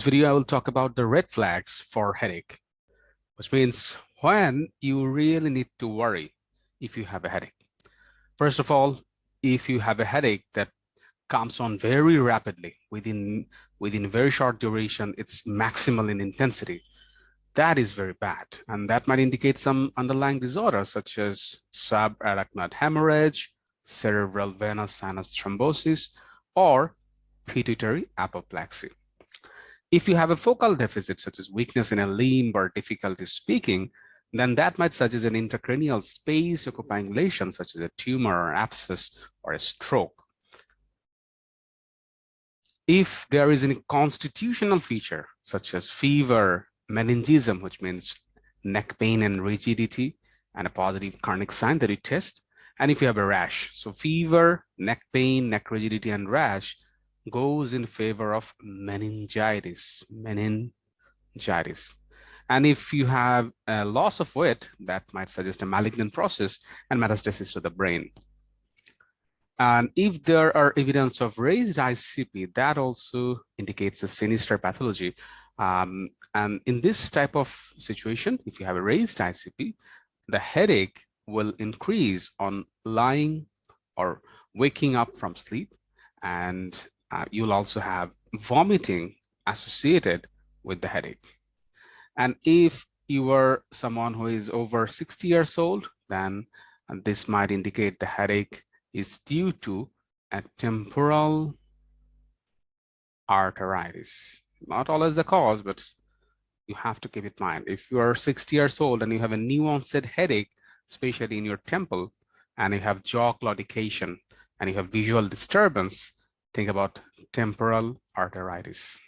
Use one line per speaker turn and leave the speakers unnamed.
Video, I will talk about the red flags for headache, which means when you really need to worry if you have a headache. First of all, if you have a headache that comes on very rapidly within a very short duration, it's maximal in intensity. That is very bad, and that might indicate some underlying disorder such as subarachnoid hemorrhage, cerebral venous sinus thrombosis, or pituitary apoplexy. If you have a focal deficit, such as weakness in a limb or difficulty speaking, then that might suggest an intracranial space occupying lesion, such as a tumor or abscess or a stroke. If there is any constitutional feature, such as fever, meningism, which means neck pain and rigidity, and a positive Carnick sign that you test, and if you have a rash, so fever, neck pain, neck rigidity, and rash goes in favor of meningitis. And if you have a loss of weight, that might suggest a malignant process and metastasis to the brain. And if there are evidence of raised ICP, that also indicates a sinister pathology. And in this type of situation, if you have a raised ICP, the headache will increase on lying or waking up from sleep, and you'll also have vomiting associated with the headache. And if you are someone who is over 60 years old, then this might indicate the headache is due to a temporal arteritis. Not always the cause, but you have to keep it in mind. If you are 60 years old and you have a new onset headache, especially in your temple, and you have jaw claudication and you have visual disturbance, think about temporal arteritis.